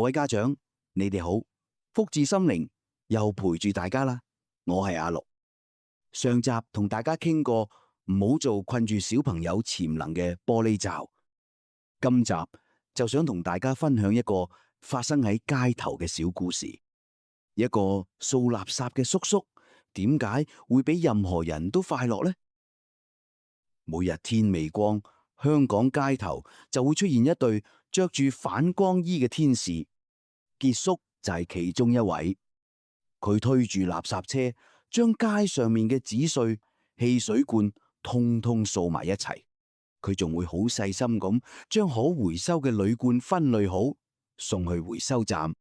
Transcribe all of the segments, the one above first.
位家長，你哋好，福智心靈又陪住大家啦。我係阿綠。上集同大家傾過，唔好做困住小朋友潛能嘅玻璃罩。今集就想同大家分享一個發生喺街頭嘅小故事。一個掃垃圾嘅叔叔，點解會比任何人都快樂呢？每日天未光，香港街頭就會出現一對着住反光衣嘅天使。傑叔就係其中一位。佢推住垃圾車，將街上面嘅紙碎、汽水罐通通掃埋一齊。佢仲會好細心咁將可回收嘅鋁罐分類好，送去回收站。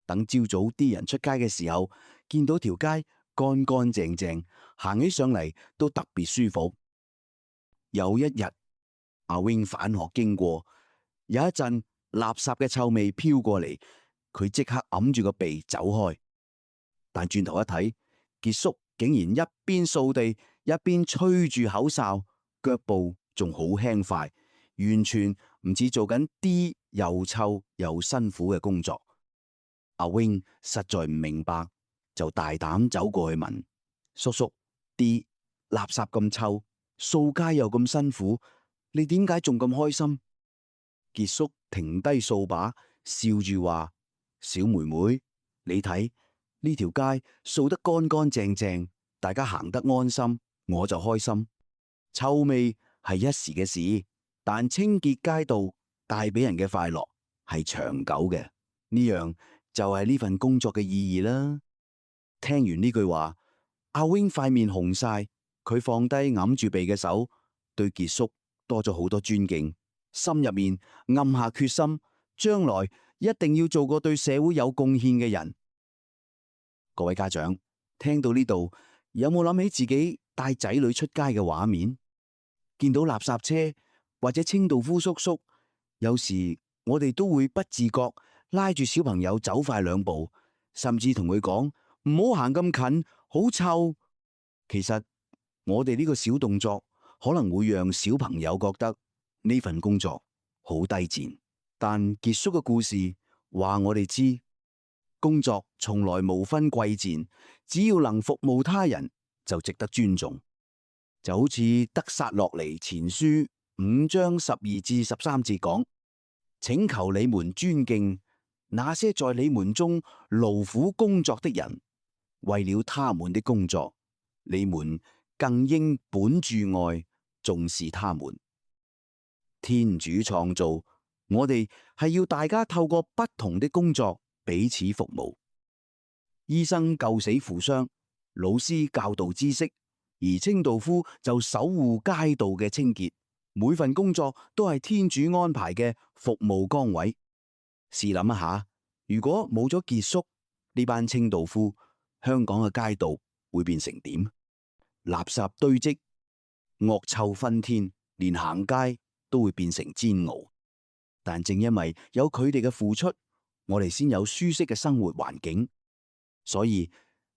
等朝早啲人出街嘅時候，見到條街乾乾淨淨，行起上嚟都特別舒服。有一日，阿 wing 返學經過，有一陣垃圾嘅臭味飄過嚟，佢即刻揞住個鼻走開。但轉頭一睇，傑叔竟然一邊掃地一邊吹住口哨，腳步仲好輕快，完全唔似做緊啲又臭又辛苦嘅工作。阿 wing 實在唔明白，就大膽走過去問叔叔：啲垃圾咁臭，掃街又咁辛苦，你點解仲咁開心？傑叔停低掃把，笑住話：小妹妹，你睇呢條街掃得乾乾淨淨，大家行得安心，我就開心。臭味係一時嘅事，但清潔街道帶俾人嘅快樂係長久嘅。呢樣就係呢份工作嘅意義啦。聽完呢句話，阿 wing 塊面紅晒，佢放低揞住鼻嘅手，對傑叔多咗好多尊敬，心入面暗下決心，將來一定要做個對社會有貢獻嘅人。各位家長，聽到呢度，有冇諗起自己帶仔女出街嘅畫面？見到垃圾車或者清道夫叔叔，有時我哋都會不自覺拉住小朋友走快兩步，甚至同佢講唔好行咁近，好臭。其實我哋呢個小動作可能會讓小朋友覺得呢份工作好低賤，但傑叔嘅故事話我哋知，工作從來無分貴賤，只要能服務他人就值得尊重。就好似得撒洛尼前書5章12至13節講：請求你們尊敬那些在你們中勞苦工作的人，為了他們的工作，你們更應本住愛重視他們。天主創造我哋係要大家透過不同的工作彼此服務。醫生救死扶傷，老師教導知識，而清道夫就守護街道嘅清潔。每份工作都係天主安排嘅服務崗位。試諗一下，如果冇咗傑叔呢班清道夫，香港嘅街道會變成點？垃圾堆積，惡臭熏天，連行街都會變成煎熬。但正因為有佢哋嘅付出，我哋先有舒適嘅生活環境。所以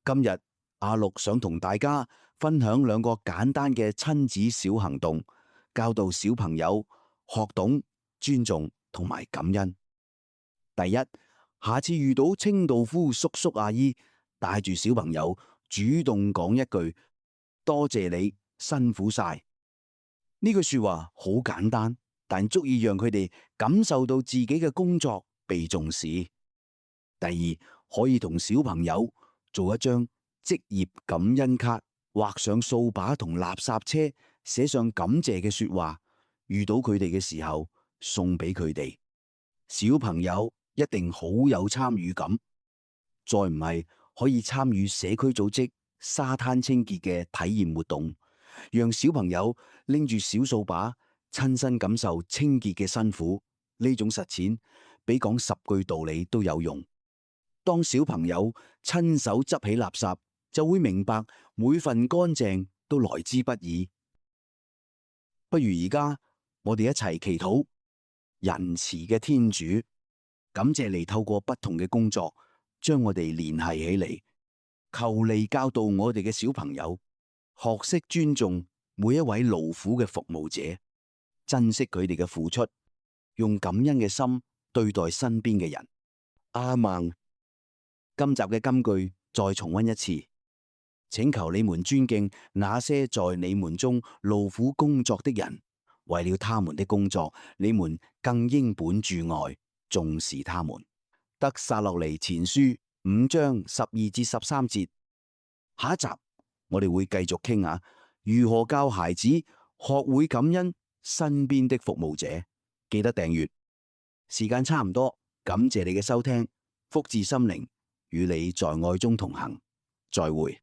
今日阿綠想同大家分享兩個簡單嘅親子小行動，教導小朋友學懂尊重同埋感恩。第一，下次遇到清道夫叔叔阿姨，帶住小朋友主動講一句多謝你辛苦晒。呢句說話好簡單，但足以讓佢哋感受到自己嘅工作被重視。第二，可以同小朋友做一張職業感恩卡，畫上掃把同垃圾車，寫上感謝嘅說話，遇到佢哋嘅時候送俾佢哋。小朋友一定好有參與感，再唔係可以參與社區組織沙灘清潔嘅體驗活動，讓小朋友拎住小掃把親身感受清潔嘅辛苦。呢種實踐比講10句道理都有用。當小朋友親手執起垃圾，就會明白每份乾淨都來之不易。不如而家我哋一齊祈禱，仁慈嘅天主，感謝你透過不同嘅工作將我哋聯繫起嚟，求你教導我哋嘅小朋友學識尊重每一位勞苦嘅服務者，珍惜佢哋嘅付出，用感恩嘅心對待身邊嘅人。阿孟。今集嘅金句再重溫一次，請求你們尊敬那些在你們中勞苦工作的人，為了他們的工作，你們更應本住愛，重視他們。得撒洛尼前書5章12至13節。下一集我哋會繼續傾下如何教孩子學會感恩身邊的服務者。記得訂閱。時間差唔多，感謝你嘅收聽，福至心靈，與你在愛中同行，再會。